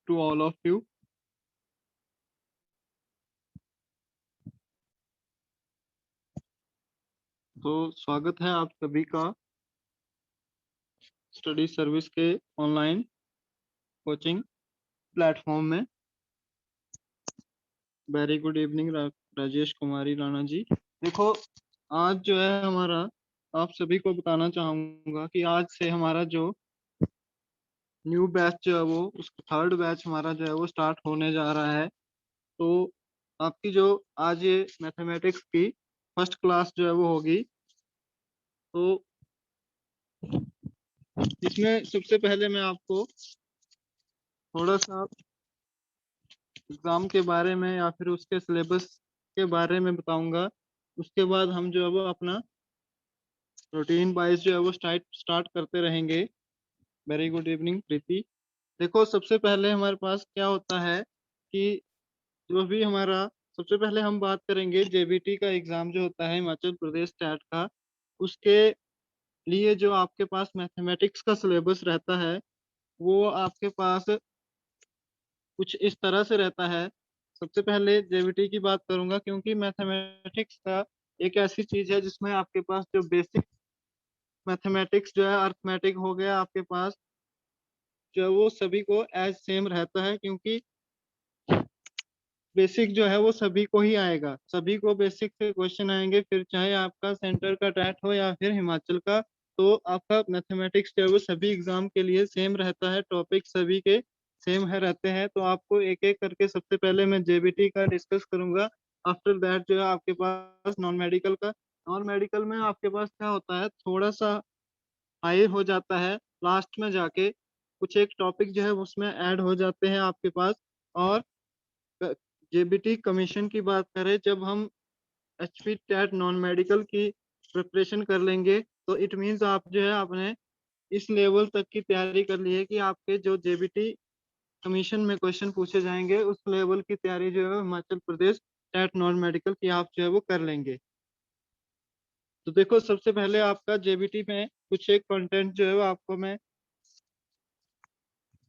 to all of you. तो स्वागत है आप सभी का स्टडी सर्विस के ऑनलाइन कोचिंग प्लेटफॉर्म में। वेरी गुड इवनिंग राजेश कुमारी राणा जी। देखो आज जो है हमारा, आप सभी को बताना चाहूंगा कि आज से हमारा जो न्यू बैच जो है वो उसका थर्ड बैच हमारा जो है वो स्टार्ट होने जा रहा है। तो आपकी जो आज ये मैथमेटिक्स की फर्स्ट क्लास जो है वो होगी। तो इसमें सबसे पहले मैं आपको थोड़ा सा एग्जाम के बारे में या फिर उसके सिलेबस के बारे में बताऊंगा। उसके बाद हम जो है वो अपना रूटीन वाइज जो है वो स्टार्ट करते रहेंगे। वेरी गुड इवनिंग प्रीति। देखो सबसे पहले हमारे पास क्या होता है कि जो भी हमारा, सबसे पहले हम बात करेंगे जेबीटी का एग्जाम जो होता है हिमाचल प्रदेश स्टेट का। उसके लिए जो आपके पास मैथमेटिक्स का सिलेबस रहता है वो आपके पास कुछ इस तरह से रहता है। सबसे पहले जेबीटी की बात करूंगा क्योंकि मैथमेटिक्स का एक ऐसी चीज है जिसमें आपके पास जो बेसिक मैथमेटिक्स जो है अर्थमेटिक हो गया आपके पास, जो वो सभी को एज सेम रहता है क्योंकि बेसिक जो है वो सभी को ही आएगा। सभी को बेसिक से क्वेश्चन आएंगे, फिर चाहे आपका सेंटर का टैट हो या फिर हिमाचल का। तो आपका मैथमेटिक्स जो है वो सभी एग्जाम के लिए सेम रहता है, टॉपिक सभी के सेम है रहते हैं। तो आपको एक एक करके सबसे पहले मैं जेबीटी का डिस्कस करूंगा। आफ्टर दैट जो है आपके पास नॉन मेडिकल का। नॉन मेडिकल में आपके पास क्या होता है, थोड़ा सा हाई हो जाता है लास्ट में जाके, कुछ एक टॉपिक जो है उसमें ऐड हो जाते हैं आपके पास। और जेबीटी कमीशन की बात करें, जब हम एचपी टेट नॉन मेडिकल की प्रिपरेशन कर लेंगे तो इट मीन्स आप जो है आपने इस लेवल तक की तैयारी कर ली है कि आपके जो जेबीटी कमीशन में क्वेश्चन पूछे जाएंगे उस लेवल की तैयारी जो है Himachal Pradesh TET non medical की आप जो है वो कर लेंगे। तो देखो सबसे पहले आपका जेबीटी में कुछ एक कंटेंट जो है वो आपको मैं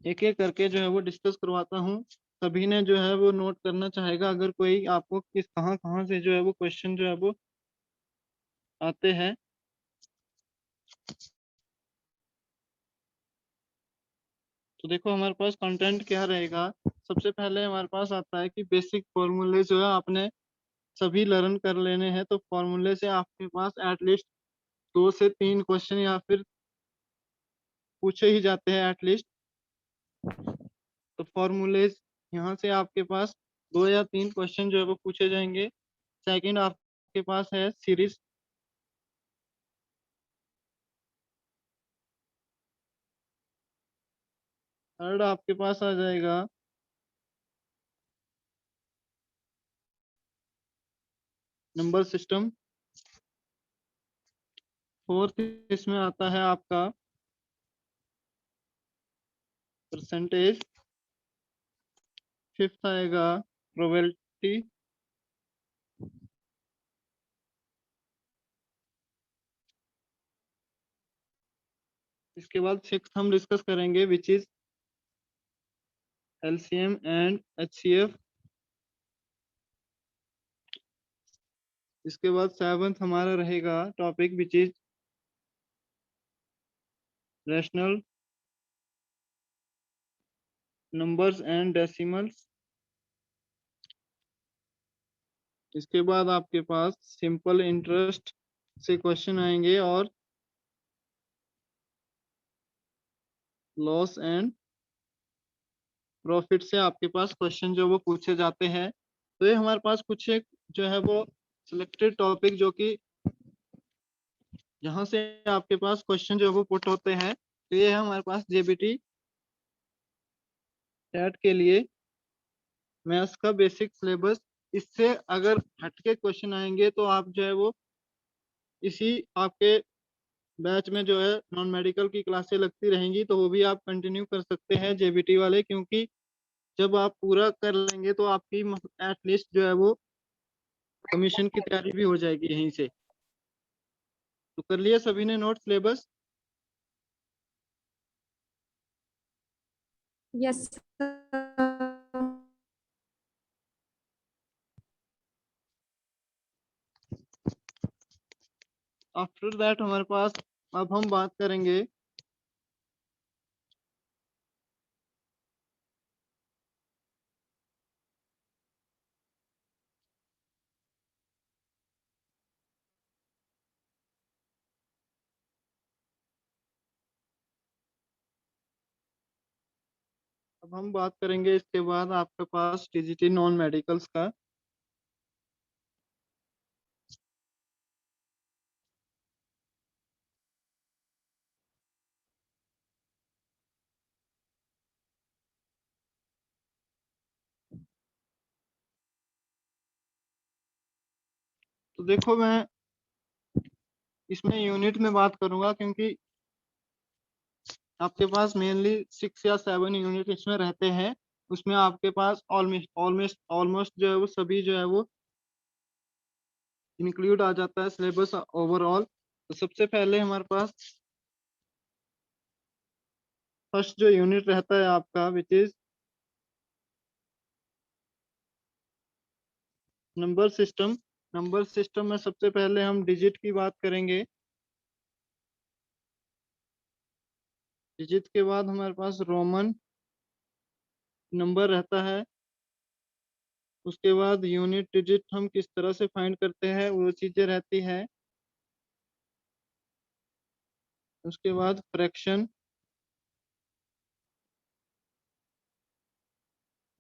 एक एक करके जो है वो डिस्कस करवाता हूँ। सभी ने जो है वो नोट करना चाहेगा अगर कोई आपको किस कहाँ कहाँ से जो है वो क्वेश्चन जो है वो आते हैं। तो देखो हमारे पास कंटेंट क्या रहेगा। सबसे पहले हमारे पास आता है कि बेसिक फॉर्मूले जो है आपने सभी लर्न कर लेने हैं। तो फॉर्मूले से आपके पास एटलीस्ट 2 से 3 क्वेश्चन या फिर पूछे ही जाते हैं एटलीस्ट। तो फॉर्मूलेज यहाँ से आपके पास 2 या 3 क्वेश्चन जो है वो पूछे जाएंगे। सेकंड आपके पास है सीरीज। थर्ड आपके पास आ जाएगा नंबर सिस्टम। फोर्थ इसमें आता है आपका परसेंटेज। फिफ्थ आएगा प्रोबेबिलिटी। इसके बाद सिक्स हम डिस्कस करेंगे which is LCM and HCF. इसके बाद सेवंथ हमारा रहेगा topic which is rational numbers and decimals. इसके बाद आपके पास सिंपल इंटरेस्ट से क्वेश्चन आएंगे और लॉस एंड प्रॉफिट से आपके पास क्वेश्चन जो वो पूछे जाते हैं। तो ये हमारे पास कुछ एक जो है वो सिलेक्टेड टॉपिक जो कि जहाँ से आपके पास क्वेश्चन जो वो पुट होते हैं। तो ये है हमारे पास जेबीटी टेट के लिए मैथ्स का बेसिक सिलेबस। इससे अगर हटके क्वेश्चन आएंगे तो आप जो है वो इसी आपके बैच में जो है नॉन मेडिकल की क्लासें लगती रहेंगी तो वो भी आप कंटिन्यू कर सकते हैं जेबीटी वाले। क्योंकि जब आप पूरा कर लेंगे तो आपकी एटलीस्ट जो है वो कमीशन की तैयारी भी हो जाएगी यहीं से। तो कर लिया सभी ने note syllabus? Yes sir. After that हमारे पास अब हम बात करेंगे इसके बाद आपके पास टीजीटी नॉन मेडिकल्स का। तो देखो मैं इसमें यूनिट में बात करूंगा क्योंकि आपके पास मेनली 6 या 7 यूनिट इसमें रहते हैं। उसमें आपके पास ऑलमोस्ट ऑलमोस्ट ऑलमोस्ट जो है वो सभी जो है वो इंक्लूड आ जाता है सिलेबस ओवरऑल। तो सबसे पहले हमारे पास फर्स्ट जो यूनिट रहता है आपका which is number system. Number system में सबसे पहले हम डिजिट की बात करेंगे। डिजिट के बाद हमारे पास रोमन नंबर रहता है। उसके बाद यूनिट डिजिट हम किस तरह से फाइंड करते हैं वो चीजें रहती है। उसके बाद फ्रैक्शन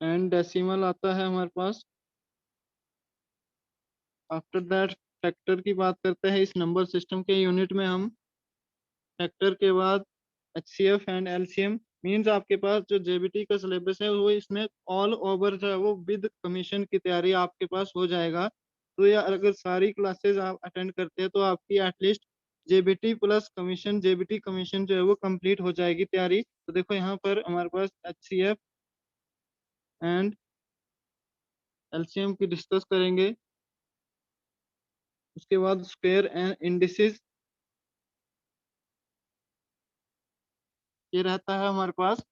एंड डेसिमल आता है हमारे पास। आफ्टर दैट फैक्टर की बात करते हैं। इस नंबर सिस्टम के यूनिट में हम फैक्टर के बाद एचसीएफ एंड एलसीएम मींस आपके पास जो जेबीटी का सिलेबस है वो इसमें ऑल ओवर जो है वो विद कमीशन की तैयारी आपके पास हो जाएगा। तो या अगर सारी क्लासेस आप अटेंड करते हैं तो आपकी at least JBT plus commission JBT commission जो है वो कंप्लीट हो जाएगी तैयारी। तो देखो यहाँ पर हमारे पास एचसीएफ एंड एलसीएम की डिस्कस करेंगे। उसके बाद स्क्वायर एंड इंडिसेस ये रहता है हमारे पास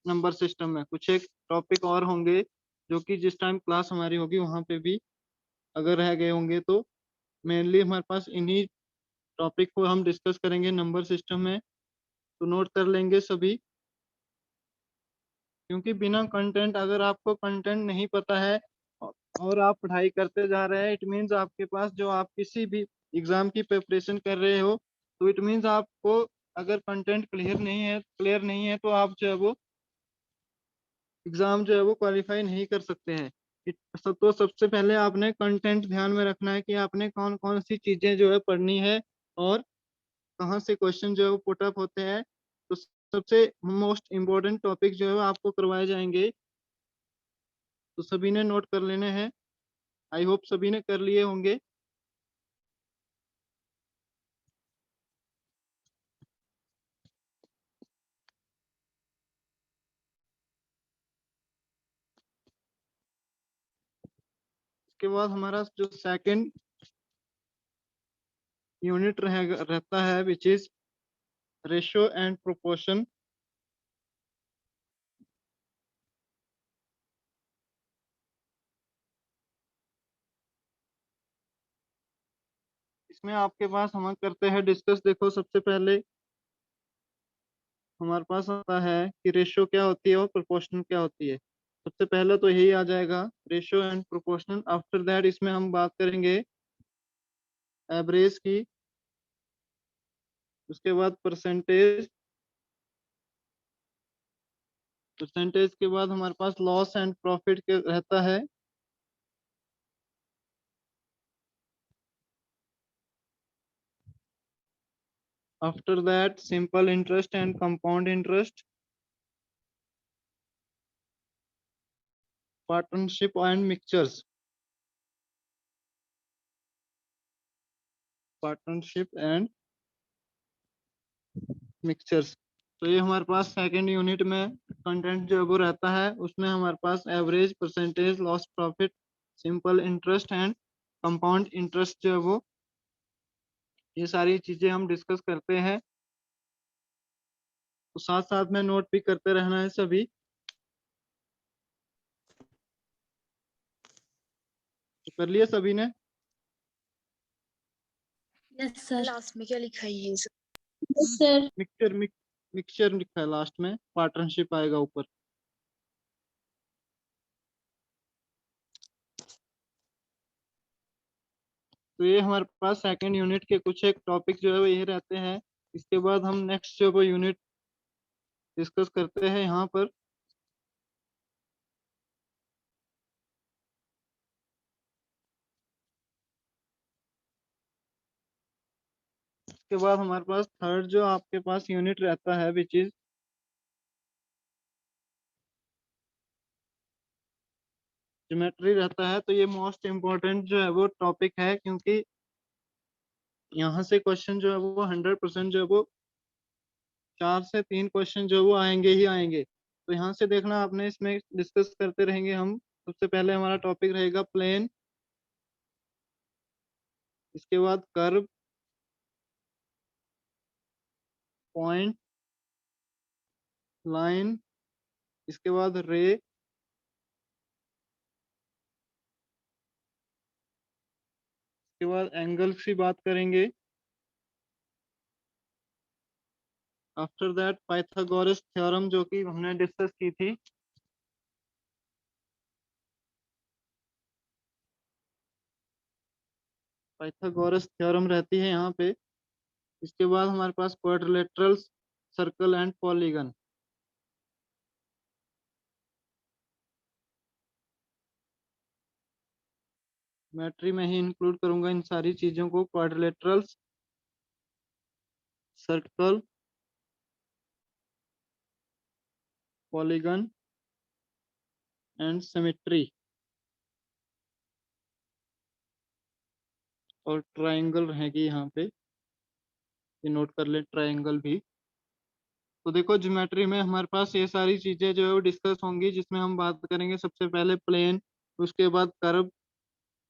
नंबर सिस्टम में। कुछ एक टॉपिक और होंगे जो कि जिस टाइम क्लास हमारी होगी वहां पे भी अगर रह गए होंगे तो मेनली हमारे पास इन्हीं टॉपिक को हम डिस्कस करेंगे नंबर सिस्टम में। तो नोट कर लेंगे सभी क्योंकि बिना कंटेंट अगर आपको कंटेंट नहीं पता है और आप पढ़ाई करते जा रहे हैं इट मीन्स आपके पास जो आप किसी भी एग्जाम की प्रिपरेशन कर रहे हो तो इट मीन्स आपको अगर कंटेंट क्लियर नहीं है तो आप जो है वो एग्जाम जो है वो क्वालिफाई नहीं कर सकते हैं। तो सबसे पहले आपने कंटेंट ध्यान में रखना है कि आपने कौन कौन सी चीजें जो है पढ़नी है और कहाँ से क्वेश्चन जो है वो पुट अप होते हैं। तो सबसे मोस्ट इम्पोर्टेंट टॉपिक जो है वो आपको करवाए जाएंगे। तो सभी ने नोट कर लेने हैं। आई होप सभी ने कर लिए होंगे। इसके बाद हमारा जो सेकंड यूनिट रहता है which is ratio and proportion. इसमें आपके पास हम करते हैं डिस्कस। देखो सबसे पहले हमारे पास आता है कि रेशियो क्या होती है और प्रोपोर्शनल क्या होती है। सबसे पहले तो यही आ जाएगा ratio and proportional. After that इसमें हम बात करेंगे एवरेज की। उसके बाद परसेंटेज। परसेंटेज के बाद हमारे पास लॉस एंड प्रॉफिट के रहता है। After that simple interest and compound interest. Partnership and mixtures. Partnership and mixtures. तो ये हमारे पास सेकंड यूनिट में कंटेंट जो है वो रहता है। उसमें हमारे पास average percentage loss profit simple interest and compound interest जो है वो ये सारी चीजें हम डिस्कस करते हैं। तो साथ साथ में नोट भी करते रहना है सभी। तो कर लिए सभी ने। Yes sir. लास्ट में क्या लिखा है ये सर? Yes sir. मिक्सचर लिखा है लास्ट में, पार्टनरशिप आएगा ऊपर। तो ये हमारे पास सेकंड यूनिट के कुछ एक टॉपिक जो है वो ये रहते हैं। इसके बाद हम नेक्स्ट जो वो यूनिट डिस्कस करते हैं यहाँ पर। इसके बाद हमारे पास थर्ड जो आपके पास यूनिट रहता है विच इज ज्योमेट्री रहता है। तो ये मोस्ट इम्पोर्टेंट जो है वो टॉपिक है, क्योंकि यहाँ से क्वेश्चन जो है वो 100% जो है वो 4 से 3 क्वेश्चन जो है वो आएंगे ही आएंगे। तो यहाँ से देखना आपने, इसमें डिस्कस करते रहेंगे हम। सबसे पहले हमारा टॉपिक रहेगा प्लेन, इसके बाद कर्व, पॉइंट, लाइन, इसके बाद रे, इसके बाद एंगल्स की बात करेंगे। आफ्टर दैट पाइथागोरस थ्योरम जो कि हमने डिस्कस की थी। पाइथागोरस थ्योरम रहती है यहाँ पे। इसके बाद हमारे पास quadrilaterals, circle and polygon. Geometry में ही इंक्लूड करूंगा इन सारी चीजों को, quadrilaterals, circle, polygon and symmetry, और ट्रायंगल रहेगी यहाँ पे, ये नोट कर ले ट्रायंगल भी। तो देखो ज्योमेट्री में हमारे पास ये सारी चीजें जो है वो डिस्कस होंगी, जिसमें हम बात करेंगे सबसे पहले प्लेन, उसके बाद curve,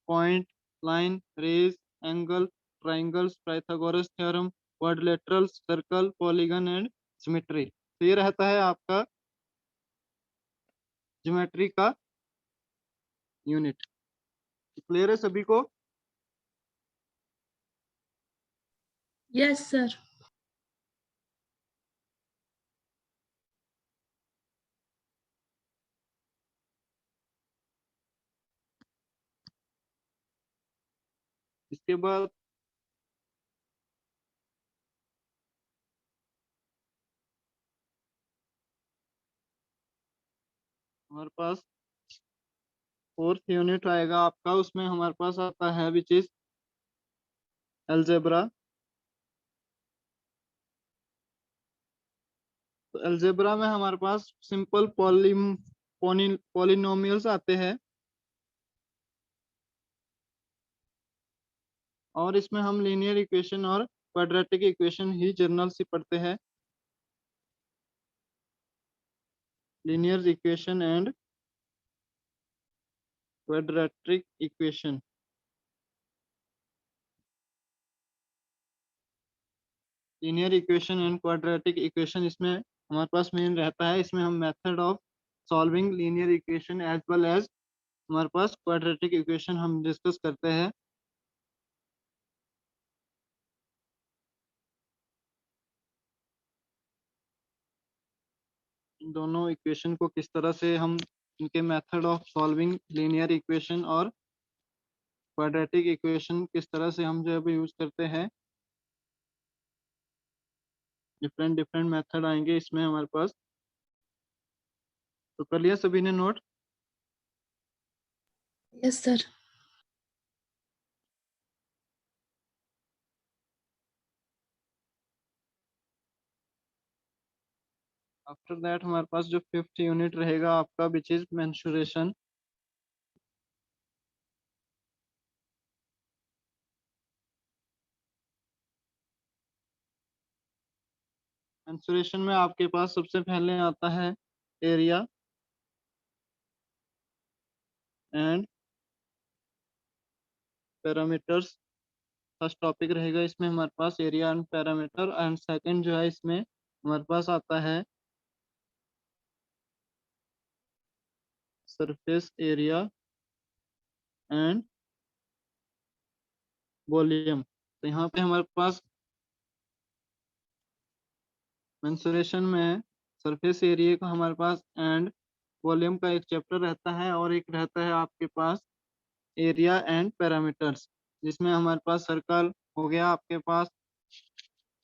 point, line, rays, angle, triangles, Pythagoras theorem, quadrilaterals, circle, polygon and symmetry. तो ये रहता है आपका ज्योमेट्री का यूनिट। क्लियर है सभी को? Yes sir. इसके बाद हमारे पास फोर्थ यूनिट आएगा आपका, उसमें हमारे पास आता है विच इज अलजेब्रा। तो अलजेब्रा में हमारे पास सिंपल पॉलिनोमियल्स आते हैं, और इसमें हम लीनियर इक्वेशन और क्वाड्रेटिक इक्वेशन ही जनरल से पढ़ते हैं। Linear equation and quadratic equation. Linear equation and quadratic equation इसमें हमारे पास मेन रहता है। इसमें हम method of solving linear equation as well as हमारे पास क्वाड्रेटिक इक्वेशन हम डिस्कस करते हैं। इन दोनों इक्वेशन को किस तरह से हम, इनके method of solving linear equation और क्वाड्रेटिक इक्वेशन किस तरह से हम जो है यूज करते हैं। डिफरेंट डिफरेंट मेथड आएंगे इसमें हमारे पास। तो कर लिया सभी ने note? Yes sir. After that हमारे पास जो फिफ्थ यूनिट रहेगा आपका विच इज मेंसुरेशन। मेंसुरेशन में आपके पास सबसे पहले आता है area and perimeters. First topic रहेगा इसमें हमारे पास area and perimeter, and second जो है इसमें हमारे पास आता है सरफेस एरिया एंड वॉल्यूम। तो यहाँ पे हमारे पास मेंसुरेशन में सरफेस एरिया का हमारे पास एंड वॉल्यूम का एक चैप्टर रहता है, और एक रहता है आपके पास एरिया एंड पैरामीटर्स, जिसमें हमारे पास सर्कल हो गया आपके पास,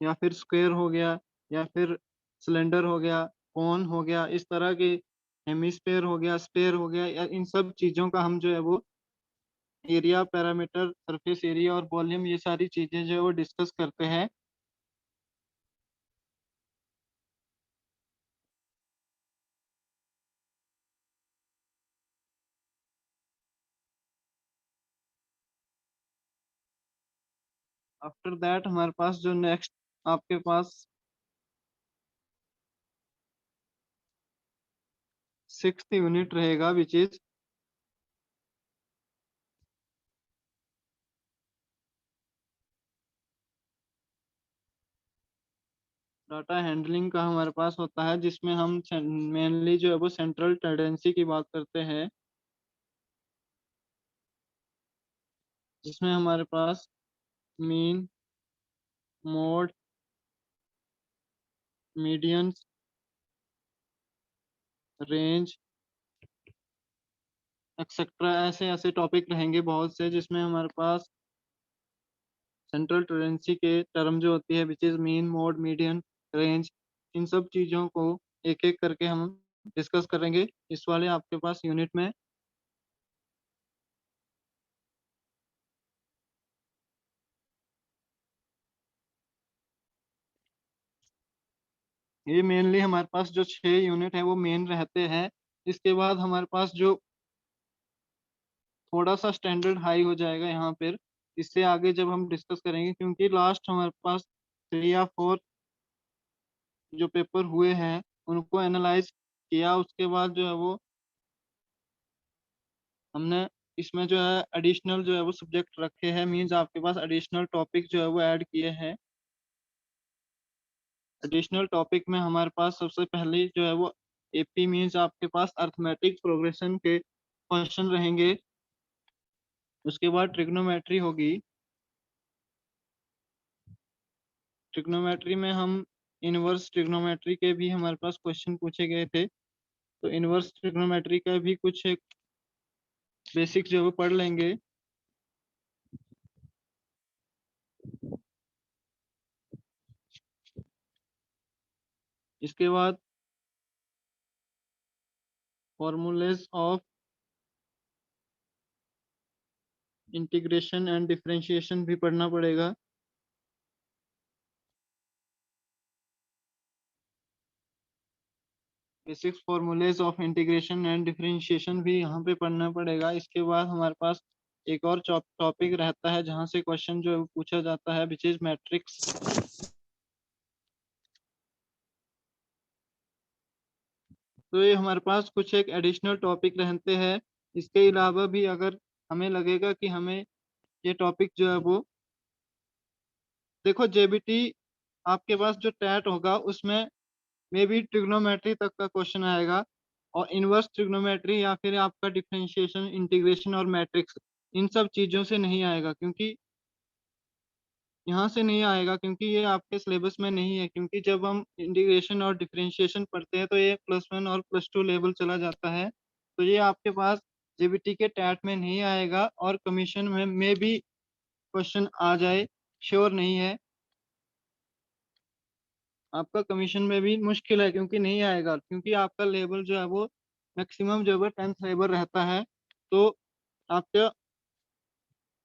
या फिर स्क्वायर हो गया, या फिर सिलेंडर हो गया, कोन हो गया, इस तरह के हेमिस्फेयर हो गया, स्फेयर हो गया, या इन सब चीज़ों का हम जो है वो एरिया, पैरामीटर, सरफेस एरिया और वॉल्यूम, ये सारी चीज़ें जो है वो डिस्कस करते हैं। आफ्टर दैट हमारे पास जो नेक्स्ट आपके पास 6th यूनिट रहेगा, विच इज डाटा हैंडलिंग का हमारे पास होता है, जिसमें हम मेनली जो है वो सेंट्रल टेंडेंसी की बात करते हैं, जिसमें हमारे पास mean, mode, median, range etcetera, ऐसे ऐसे टॉपिक रहेंगे बहुत से, जिसमें हमारे पास सेंट्रल टेंडेंसी के टर्म जो होती है, which is mean, mode, median, range, इन सब चीज़ों को एक एक करके हम डिस्कस करेंगे इस वाले आपके पास यूनिट में। ये मेनली हमारे पास जो 6 यूनिट है वो मेन रहते हैं। इसके बाद हमारे पास जो थोड़ा सा स्टैंडर्ड हाई हो जाएगा यहाँ पर, इससे आगे जब हम डिस्कस करेंगे, क्योंकि लास्ट हमारे पास 3 या 4 जो पेपर हुए हैं उनको एनालाइज किया, उसके बाद जो है वो हमने इसमें जो है एडिशनल जो है वो सब्जेक्ट रखे हैं, मीन्स आपके पास एडिशनल टॉपिक जो है वो ऐड किए हैं। एडिशनल टॉपिक में हमारे पास सबसे पहले जो है वो एपी, मीन्स आपके पास अर्थमेटिक प्रोग्रेशन के क्वेश्चन रहेंगे। उसके बाद ट्रिग्नोमेट्री होगी। ट्रिग्नोमेट्री में हम इनवर्स ट्रिग्नोमेट्री के भी हमारे पास क्वेश्चन पूछे गए थे, तो इनवर्स ट्रिग्नोमेट्री का भी कुछ एक बेसिक जो है वो पढ़ लेंगे। इसके बाद formulas of integration and differentiation भी पढ़ना पड़ेगा। Basic formulas of integration and differentiation भी यहाँ पे पढ़ना पड़ेगा। इसके बाद हमारे पास एक और टॉपिक रहता है जहाँ से क्वेश्चन जो है वो पूछा जाता है, विच इज मैट्रिक्स। तो ये हमारे पास कुछ एक एडिशनल टॉपिक रहते हैं। इसके अलावा भी अगर हमें लगेगा कि हमें ये टॉपिक जो है वो, देखो जेबीटी आपके पास जो टैट होगा उसमें मे बी ट्रिग्नोमेट्री तक का क्वेश्चन आएगा, और इनवर्स ट्रिग्नोमेट्री या फिर आपका डिफरेंशिएशन, इंटीग्रेशन और मैट्रिक्स, इन सब चीज़ों से नहीं आएगा, क्योंकि यहाँ से नहीं आएगा, क्योंकि ये आपके सिलेबस में नहीं है। क्योंकि जब हम इंटीग्रेशन और डिफरेंशिएशन पढ़ते हैं तो ये +1 और +2 लेवल चला जाता है, तो ये आपके पास जेबीटी के टैट में नहीं आएगा, और कमीशन में भी क्वेश्चन आ जाए, श्योर नहीं है। आपका कमीशन में भी मुश्किल है, क्योंकि नहीं आएगा, क्योंकि आपका लेवल जो है वो मैक्सिमम जो है 10th लेवल रहता है। तो आपका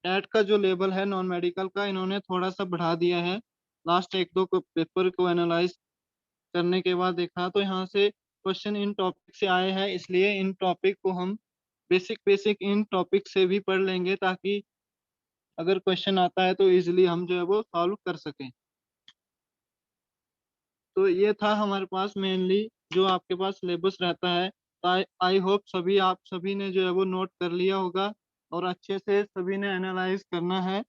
टेट का जो लेवल है नॉन मेडिकल का, इन्होंने थोड़ा सा बढ़ा दिया है। लास्ट एक दो पेपर को एनालाइज करने के बाद देखा तो यहाँ से क्वेश्चन इन टॉपिक से आए हैं, इसलिए इन टॉपिक को हम बेसिक बेसिक इन टॉपिक से भी पढ़ लेंगे, ताकि अगर क्वेश्चन आता है तो इजीली हम जो है वो सॉल्व कर सकें। तो ये था हमारे पास मेनली जो आपके पास सिलेबस रहता है। आई होप सभी आप सभी ने जो है वो नोट कर लिया होगा, और अच्छे से सभी ने एनालाइज करना है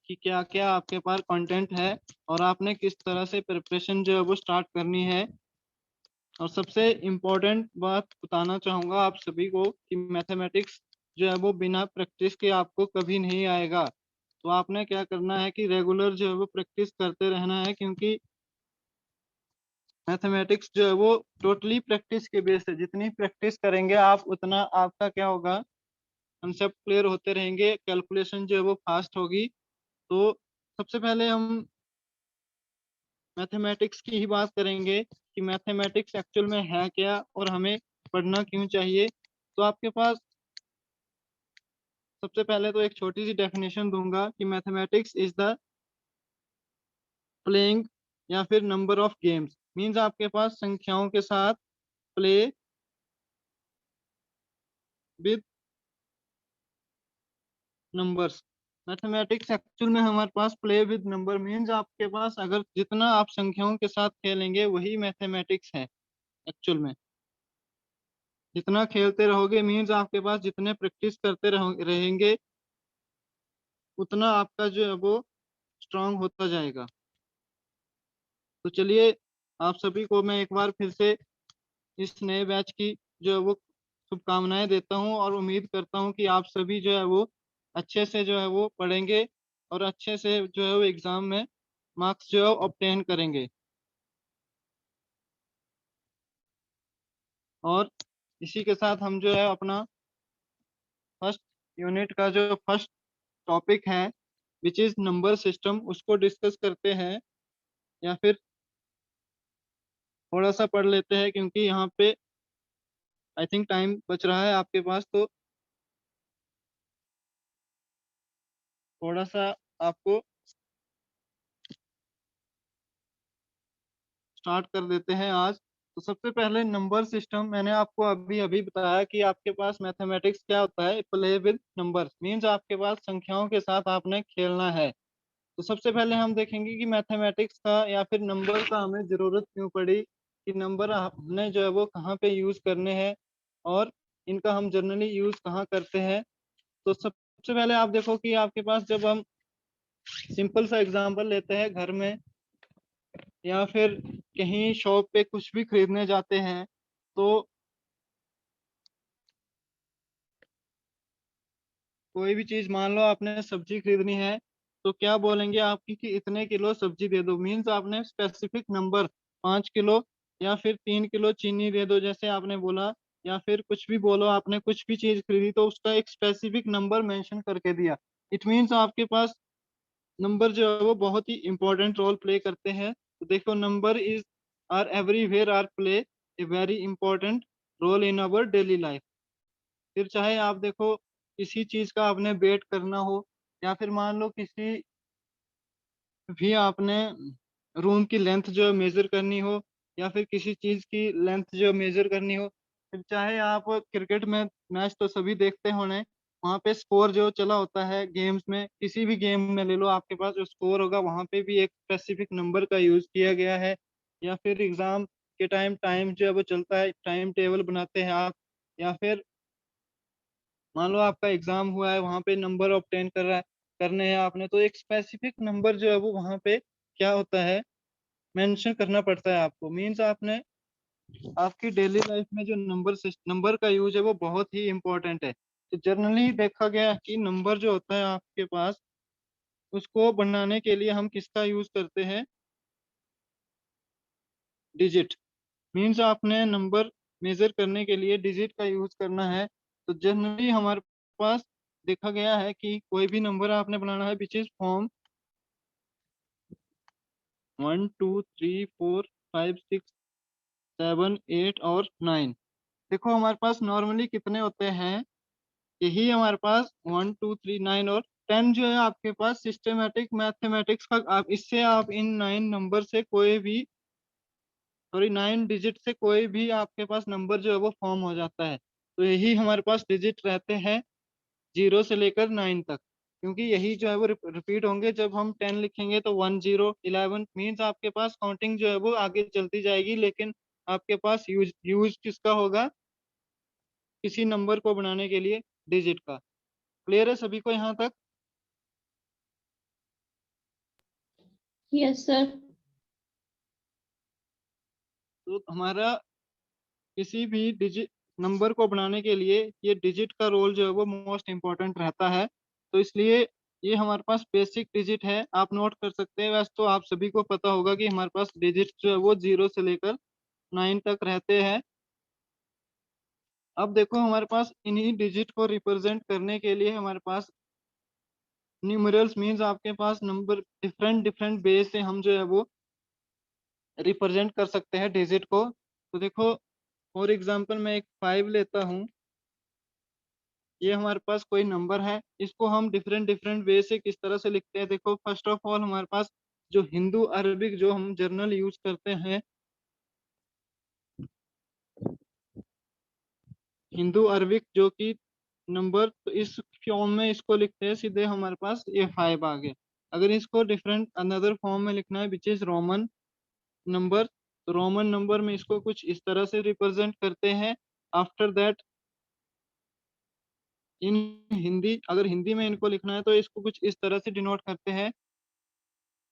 कि क्या क्या आपके पास कंटेंट है, और आपने किस तरह से प्रिपरेशन जो है वो स्टार्ट करनी है। और सबसे इम्पोर्टेंट बात बताना चाहूंगा आप सभी को कि मैथमेटिक्स जो है वो बिना प्रैक्टिस के आपको कभी नहीं आएगा। तो आपने क्या करना है कि रेगुलर जो है वो प्रैक्टिस करते रहना है, क्योंकि मैथमेटिक्स जो है वो टोटली प्रैक्टिस के बेस है। जितनी प्रैक्टिस करेंगे आप उतना आपका क्या होगा, कंसेप्ट क्लियर होते रहेंगे, कैलकुलेशन जो है वो फास्ट होगी। तो सबसे पहले हम मैथमेटिक्स की ही बात करेंगे कि मैथमेटिक्स एक्चुअल में है क्या और हमें पढ़ना क्यों चाहिए। तो आपके पास सबसे पहले तो एक छोटी सी डेफिनेशन दूंगा कि मैथमेटिक्स इज द प्लेइंग या फिर नंबर ऑफ गेम्स। मींस आपके पास संख्याओं के साथ play with numbers. Mathematics actual में हमारे पास प्ले विद नंबर मींस आपके पास अगर जितना आप संख्याओं के साथ खेलेंगे वही मैथमेटिक्स है एक्चुअल में। जितना खेलते रहोगे मींस आपके पास जितने प्रैक्टिस करते रहेंगे उतना आपका जो है वो स्ट्रांग होता जाएगा। तो चलिए आप सभी को मैं एक बार फिर से इस नए बैच की जो है वो शुभकामनाएं देता हूं और उम्मीद करता हूं कि आप सभी जो है वो अच्छे से जो है वो पढ़ेंगे और अच्छे से जो है वो एग्जाम में मार्क्स जो है ऑब्टेन करेंगे। और इसी के साथ हम जो है अपना फर्स्ट यूनिट का जो फर्स्ट टॉपिक है विच इज नंबर सिस्टम उसको डिस्कस करते हैं, या फिर थोड़ा सा पढ़ लेते हैं क्योंकि यहाँ पे आई थिंक टाइम बच रहा है आपके पास। तो थोड़ा सा आपको स्टार्ट कर देते हैं आज। तो सबसे पहले नंबर सिस्टम मैंने आपको अभी अभी बताया कि आपके पास मैथमेटिक्स क्या होता है, प्ले विद नंबर्स मींस आपके पास संख्याओं के साथ आपने खेलना है। तो सबसे पहले हम देखेंगे कि मैथमेटिक्स का या फिर नंबर का हमें जरूरत क्यों पड़ी, कि नंबर हमने जो है वो कहाँ पे यूज करने हैं और इनका हम जनरली यूज कहाँ करते हैं। तो सबसे पहले आप देखो कि आपके पास जब हम सिंपल सा एग्जांपल लेते हैं, घर में या फिर कहीं शॉप पे कुछ भी खरीदने जाते हैं तो कोई भी चीज मान लो आपने सब्जी खरीदनी है तो क्या बोलेंगे आपकी कि इतने किलो सब्जी दे दो। मीन्स आपने स्पेसिफिक नंबर 5 किलो या फिर 3 किलो चीनी दे दो जैसे आपने बोला, या फिर कुछ भी बोलो, आपने कुछ भी चीज खरीदी तो उसका एक स्पेसिफिक नंबर मेंशन करके दिया। इट मीन्स आपके पास नंबर जो है वो बहुत ही इंपॉर्टेंट रोल प्ले करते हैं। तो देखो number is are everywhere are play a very important role in our daily life. फिर चाहे आप देखो किसी चीज का आपने वेट करना हो, या फिर मान लो किसी भी आपने रूम की लेंथ जो मेजर करनी हो, या फिर किसी चीज की लेंथ जो मेजर करनी हो, फिर चाहे आप क्रिकेट में मैच तो सभी देखते होने, वहाँ पे स्कोर जो चला होता है गेम्स में, किसी भी गेम में ले लो आपके पास जो स्कोर होगा वहाँ पे भी एक स्पेसिफिक नंबर का यूज किया गया है। या फिर एग्जाम के टाइम टाइम जो है वो चलता है, टाइम टेबल बनाते हैं आप, या फिर मान लो आपका एग्जाम हुआ है वहां पे नंबर ऑब्टेन कर रहा है करने हैं आपने, तो एक स्पेसिफिक नंबर जो है वो वहां पे क्या होता है मेंशन करना पड़ता है आपको। मींस आपने आपकी डेली लाइफ में जो नंबर का यूज है वो बहुत ही इंपॉर्टेंट है। तो जनरली देखा गया है कि नंबर जो होता है आपके पास उसको बनाने के लिए हम किसका यूज करते हैं, डिजिट। मीन्स आपने नंबर मेजर करने के लिए डिजिट का यूज करना है। तो जनरली हमारे पास देखा गया है कि कोई भी नंबर आपने बनाना है विच इज फॉर्म 1 2 3 4 5 6 7 8 और 9। देखो हमारे पास नॉर्मली कितने होते हैं, यही हमारे पास 1 2 3 9 और 10 जो है आपके पास सिस्टमेटिक मैथमेटिक्स का। आप इससे आप इन 9 नंबर से कोई भी, सॉरी 9 डिजिट से कोई भी आपके पास नंबर जो है वो फॉर्म हो जाता है। तो यही हमारे पास डिजिट रहते हैं 0 से लेकर 9 तक, क्योंकि यही जो है वो रिपीट होंगे। जब हम 10 लिखेंगे तो 1 0 11 मीन्स आपके पास काउंटिंग जो है वो आगे चलती जाएगी, लेकिन आपके पास यूज यूज किसका होगा, किसी नंबर को बनाने के लिए डिजिट का। क्लियर है सभी को यहाँ तक? Yes sir. तो हमारा किसी भी डिजिट नंबर को बनाने के लिए ये डिजिट का रोल जो है वो मोस्ट इम्पोर्टेंट रहता है। तो इसलिए ये हमारे पास बेसिक डिजिट है, आप नोट कर सकते हैं। वैसे तो आप सभी को पता होगा कि हमारे पास डिजिट जो है वो 0 से लेकर 9 तक रहते हैं। अब देखो हमारे पास इन्हीं डिजिट को रिप्रेजेंट करने के लिए हमारे पास न्यूमरल्स मीन्स आपके पास नंबर डिफरेंट डिफरेंट वे से हम जो है वो रिप्रेजेंट कर सकते हैं डिजिट को। तो देखो फॉर एग्जांपल मैं एक 5 लेता हूँ, ये हमारे पास कोई नंबर है, इसको हम डिफरेंट डिफरेंट वे से किस तरह से लिखते हैं। देखो फर्स्ट ऑफ ऑल हमारे पास जो हिंदू अरबिक जो हम जर्नल यूज करते हैं, हिंदू अरबिक जो कि नंबर, तो इस फॉर्म में इसको लिखते हैं सीधे, हमारे पास ये 5 आ गया। अगर इसको डिफरेंट अनदर फॉर्म में लिखना है विच इज रोमन नंबर, तो रोमन नंबर में इसको कुछ इस तरह से रिप्रेजेंट करते हैं। आफ्टर दैट इन हिंदी, अगर हिंदी में इनको लिखना है तो इसको कुछ इस तरह से डिनोट करते हैं।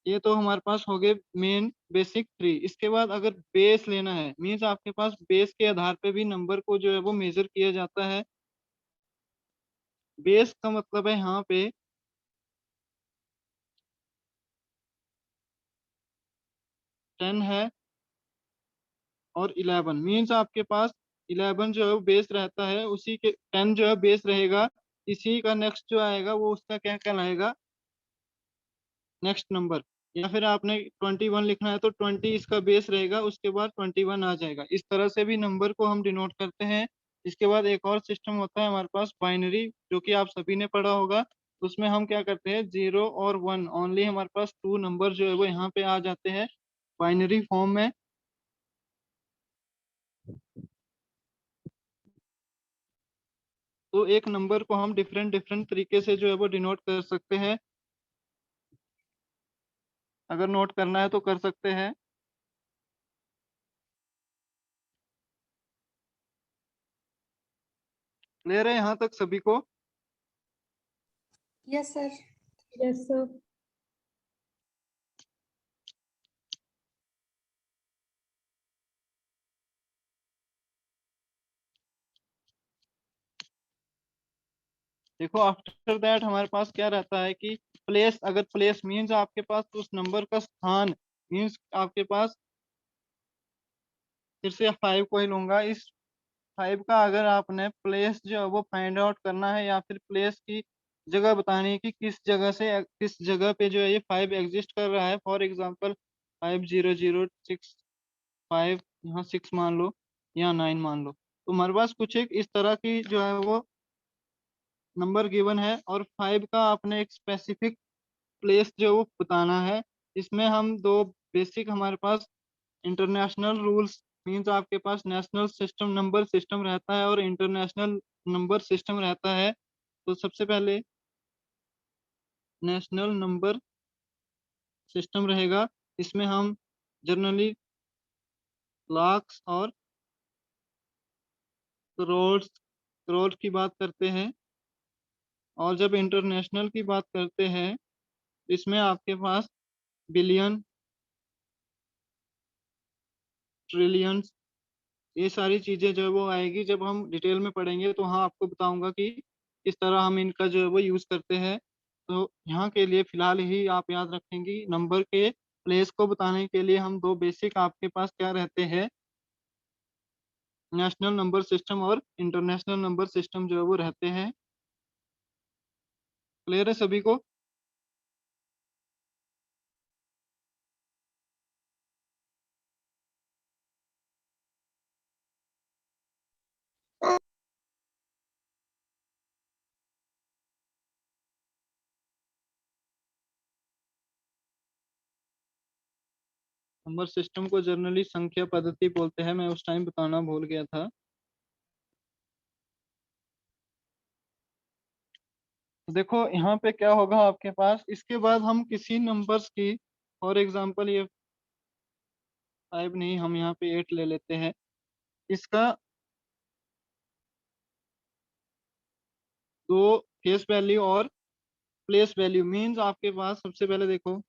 ये तो हमारे पास हो गए मेन बेसिक 3। इसके बाद अगर बेस लेना है, मीन्स आपके पास बेस के आधार पे भी नंबर को जो है वो मेजर किया जाता है। बेस का मतलब है यहाँ पे 10 है और 11, मीन्स आपके पास 11 जो है वो बेस रहता है, उसी के 10 जो है बेस रहेगा, इसी का नेक्स्ट जो आएगा वो उसका क्या कहलाएगा, नेक्स्ट नंबर। या फिर आपने 21 लिखना है तो 20 इसका बेस रहेगा, उसके बाद 21 आ जाएगा। इस तरह से भी नंबर को हम डिनोट करते हैं। इसके बाद एक और सिस्टम होता है हमारे पास बाइनरी, जो कि आप सभी ने पढ़ा होगा। उसमें हम क्या करते हैं, 0 और 1 ओनली, हमारे पास 2 नंबर जो है वो यहाँ पे आ जाते हैं बाइनरी फॉर्म में। तो एक नंबर को हम डिफरेंट डिफरेंट तरीके से जो है वो डिनोट कर सकते हैं। अगर नोट करना है तो कर सकते हैं। क्लियर है यहाँ तक सभी को? Yes, sir. Yes, sir. देखो आफ्टर दैट हमारे पास क्या रहता है कि प्लेस, अगर प्लेस मीन्स आपके पास उस नंबर का स्थान, मीन्स आपके पास, फिर से 5 को ही लूंगा। इस 5 का अगर आपने प्लेस जो है वो फाइंड आउट करना है, या फिर प्लेस की जगह बतानी है कि किस जगह से किस जगह पे जो है ये 5 एग्जिस्ट कर रहा है। फॉर एग्जांपल 5006 5, यहाँ 6 मान लो, यहाँ 9 मान लो, तो हमारे पास कुछ एक इस तरह की जो है वो नंबर गिवन है। और 5 का आपने एक स्पेसिफिक प्लेस जो वो बताना है। इसमें हम दो बेसिक हमारे पास इंटरनेशनल रूल्स, मीन्स आपके पास नेशनल सिस्टम नंबर सिस्टम रहता है और इंटरनेशनल नंबर सिस्टम रहता है। तो सबसे पहले नेशनल नंबर सिस्टम रहेगा, इसमें हम जनरली लाख्स और करोड़ करोड़ की बात करते हैं। और जब इंटरनेशनल की बात करते हैं, इसमें आपके पास बिलियन, ट्रिलियंस, ये सारी चीजें जो है वो आएगी। जब हम डिटेल में पढ़ेंगे तो हाँ आपको बताऊंगा कि किस तरह हम इनका जो है वो यूज करते हैं। तो यहाँ के लिए फिलहाल ही आप याद रखेंगे, नंबर के प्लेस को बताने के लिए हम दो बेसिक आपके पास क्या रहते हैं, नेशनल नंबर सिस्टम और इंटरनेशनल नंबर सिस्टम जो है वो रहते हैं। क्लियर है सभी को? नंबर सिस्टम को जनरली संख्या पद्धति बोलते हैं, मैं उस टाइम बताना भूल गया था। देखो यहाँ पे क्या होगा आपके पास, इसके बाद हम किसी नंबर्स की, फॉर एग्जांपल ये 5 नहीं, हम यहाँ पे 8 ले लेते हैं। इसका दो फेस वैल्यू और प्लेस वैल्यू, मीन्स आपके पास सबसे पहले देखो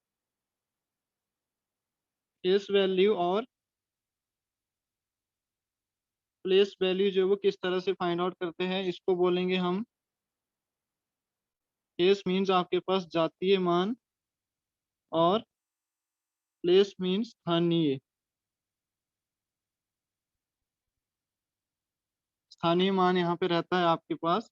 फेस वैल्यू और प्लेस वैल्यू जो है वो किस तरह से फाइंड आउट करते हैं, इसको बोलेंगे हम केस मीन्स आपके पास जातीय मान और प्लेस मीन्स स्थानीय। स्थानीय मान यहाँ पे रहता है आपके पास।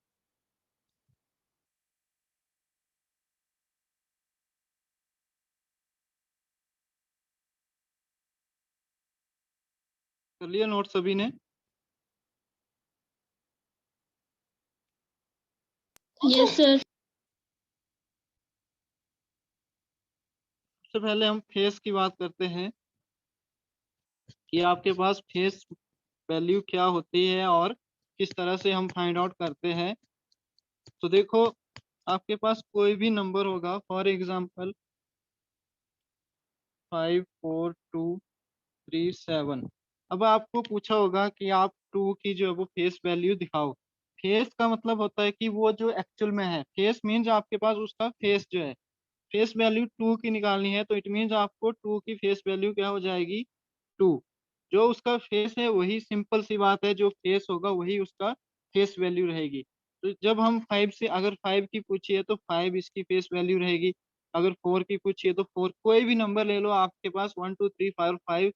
कर लिया नोट सभी ने? Yes sir. सबसे पहले हम फेस की बात करते हैं कि आपके पास फेस वैल्यू क्या होती है और किस तरह से हम फाइंड आउट करते हैं। तो देखो, आपके पास कोई भी नंबर होगा, फॉर एग्जांपल 54237। अब आपको पूछा होगा कि आप टू की जो है वो फेस वैल्यू दिखाओ। फेस का मतलब होता है कि वो जो एक्चुअल में है, फेस मीन्स आपके पास उसका फेस जो है, फेस वैल्यू टू की निकालनी है, तो इट मीन्स आपको टू की फेस वैल्यू क्या हो जाएगी, टू। जो उसका फेस है वही, सिंपल सी बात है, जो फेस होगा वही उसका फेस वैल्यू रहेगी। तो जब हम फाइव से, अगर फाइव की पूछिए तो फाइव इसकी फेस वैल्यू रहेगी। अगर फोर की पूछिए तो फोर, कोई भी नंबर ले लो आपके पास, 1 2 3 4 5,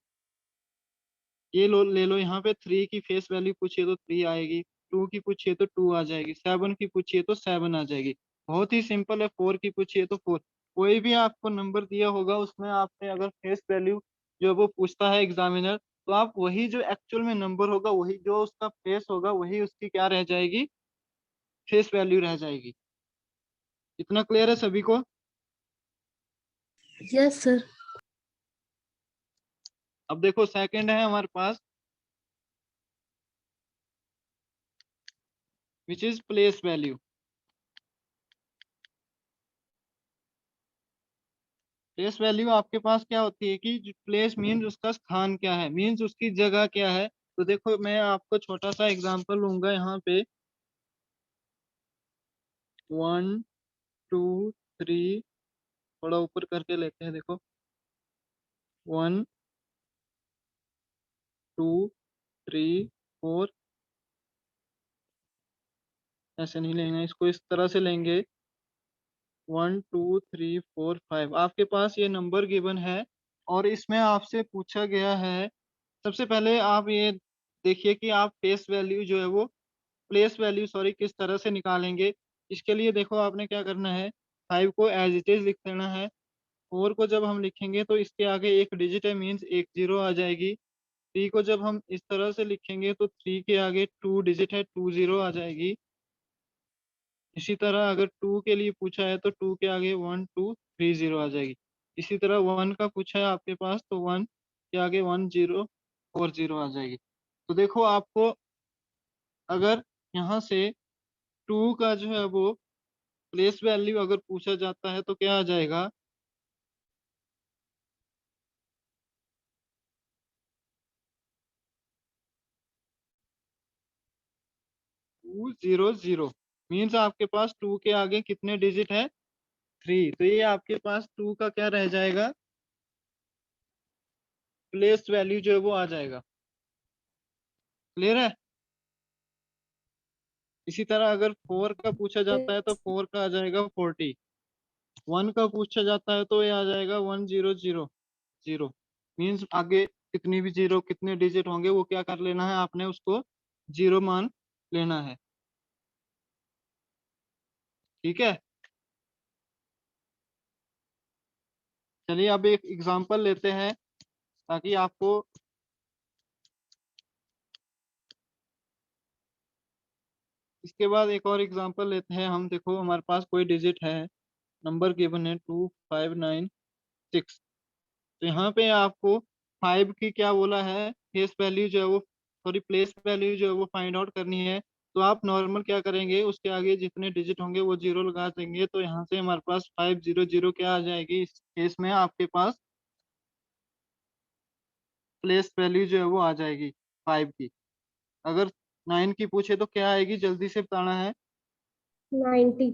ये लो ले लो, यहाँ पे थ्री की फेस वैल्यू पूछिए तो थ्री आएगी, टू की पूछिए तो टू आ जाएगी, सेवन की पूछिए तो सेवन आ जाएगी। बहुत ही सिंपल है। फोर की पूछिए तो फोर। कोई भी आपको नंबर दिया होगा उसमें आपने अगर फेस वैल्यू जो वो पूछता है एग्जामिनर, तो आप वही जो एक्चुअल में नंबर होगा, वही जो उसका फेस होगा, वही उसकी क्या रह जाएगी, फेस वैल्यू रह जाएगी। इतना क्लियर है सभी को? Yes sir. अब देखो सेकंड है हमारे पास, which is place value. Place value आपके पास क्या होती है कि प्लेस मीन्स उसका स्थान क्या है, मीन्स उसकी जगह क्या है। तो देखो, मैं आपको छोटा सा एग्जांपल लूंगा यहाँ पे। 1 2 3, थोड़ा ऊपर करके लेते हैं, देखो 1 2 3 4, ऐसे नहीं लेंगे, इसको इस तरह से लेंगे। 1 2 3 4 5, आपके पास ये नंबर गिवन है और इसमें आपसे पूछा गया है। सबसे पहले आप ये देखिए कि आप फेस वैल्यू जो है वो, प्लेस वैल्यू सॉरी, किस तरह से निकालेंगे। इसके लिए देखो आपने क्या करना है, फाइव को एज इट इज लिख देना है। फोर को जब हम लिखेंगे तो इसके आगे एक डिजिट है, मीन्स एक जीरो आ जाएगी। थ्री को जब हम इस तरह से लिखेंगे तो थ्री के आगे टू डिजिट है, टू जीरो आ जाएगी। इसी तरह अगर टू के लिए पूछा है तो टू के आगे 1 2 3 0 आ जाएगी। इसी तरह वन का पूछा है आपके पास तो वन के आगे 1 0 4 0 आ जाएगी। तो देखो आपको अगर यहाँ से टू का जो है वो प्लेस वैल्यू अगर पूछा जाता है तो क्या आ जाएगा, 2 0 0। मीन्स आपके पास टू के आगे कितने डिजिट है, थ्री। तो ये आपके पास टू का क्या रह जाएगा, प्लेस वैल्यू जो है वो आ जाएगा। क्लियर है? इसी तरह अगर फोर का पूछा जाता है तो फोर का आ जाएगा 40। वन का पूछा जाता है तो ये आ जाएगा 1 0 0 0। मीन्स आगे कितनी भी जीरो, कितने डिजिट होंगे वो क्या कर लेना है आपने, उसको जीरो मान लेना है। ठीक है, चलिए अब एक एग्जांपल लेते हैं ताकि आपको, इसके बाद एक और एग्जांपल लेते हैं हम। देखो हमारे पास कोई डिजिट है, नंबर गिवन है 2596। तो यहाँ पे आपको फाइव की क्या बोला है, फेस वैल्यू जो है वो, सॉरी प्लेस वैल्यू जो है वो फाइंड आउट करनी है। तो आप नॉर्मल क्या करेंगे, उसके आगे जितने डिजिट होंगे वो जीरो लगा देंगे, तो यहाँ से हमारे पास 5 0 0 क्या आ जाएगी, इस केस में आपके पास प्लेस वैल्यू जो है वो आ जाएगी फाइव की। अगर नाइन की पूछे तो क्या आएगी, जल्दी से बताना है। 90।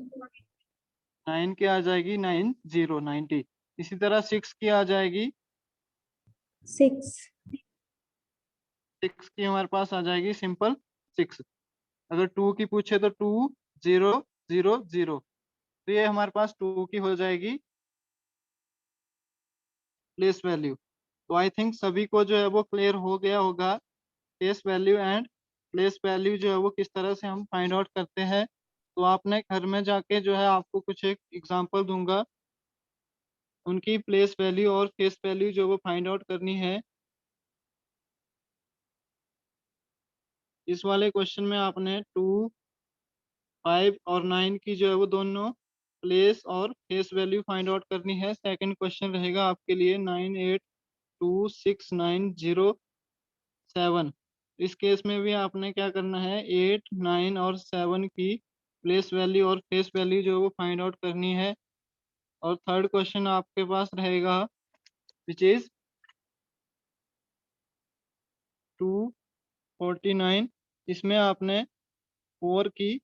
नाइन की आ जाएगी 90 90। इसी तरह सिक्स की आ जाएगी 6। 6 की हमारे पास आ जाएगी सिंपल 6। अगर 2 की पूछे तो 2 0 0 0, तो ये हमारे पास 2 की हो जाएगी प्लेस वैल्यू। तो आई थिंक सभी को जो है वो क्लियर हो गया होगा face value and place value जो है वो किस तरह से हम फाइंड आउट करते हैं। तो आपने घर में जाके जो है आपको कुछ एक एग्जांपल दूंगा, उनकी प्लेस वैल्यू और फेस वैल्यू जो वो फाइंड आउट करनी है। इस वाले क्वेश्चन में आपने 2 5 और 9 की जो है वो दोनों प्लेस और फेस वैल्यू फाइंड आउट करनी है। सेकंड क्वेश्चन रहेगा आपके लिए 9 8 2 6 9 0 7। इस केस में भी आपने क्या करना है, 8 9 और 7 की प्लेस वैल्यू और फेस वैल्यू जो है वो फाइंड आउट करनी है। और थर्ड क्वेश्चन आपके पास रहेगा विच इज 249। इसमें आपने 4 की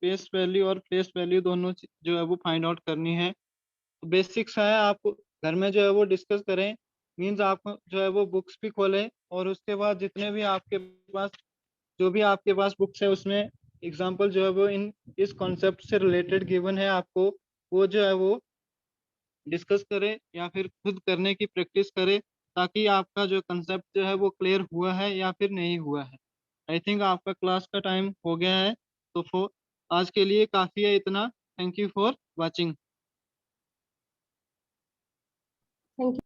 फेस वैल्यू और फेस वैल्यू दोनों जो है वो फाइंड आउट करनी है। तो बेसिक्स है, आप घर में जो है वो डिस्कस करें, मीन्स आप जो है वो बुक्स भी खोलें और उसके बाद जितने भी आपके पास जो भी आपके पास बुक्स है उसमें एग्जाम्पल जो है वो इन इस कॉन्सेप्ट से रिलेटेड गिवन है आपको, वो जो है वो डिस्कस करें या फिर खुद करने की प्रैक्टिस करें, ताकि आपका जो कंसेप्ट जो है वो क्लियर हुआ है या फिर नहीं हुआ है। आई थिंक आपका क्लास का टाइम हो गया है, तो आज के लिए काफ़ी है इतना। Thank you for watching. Thank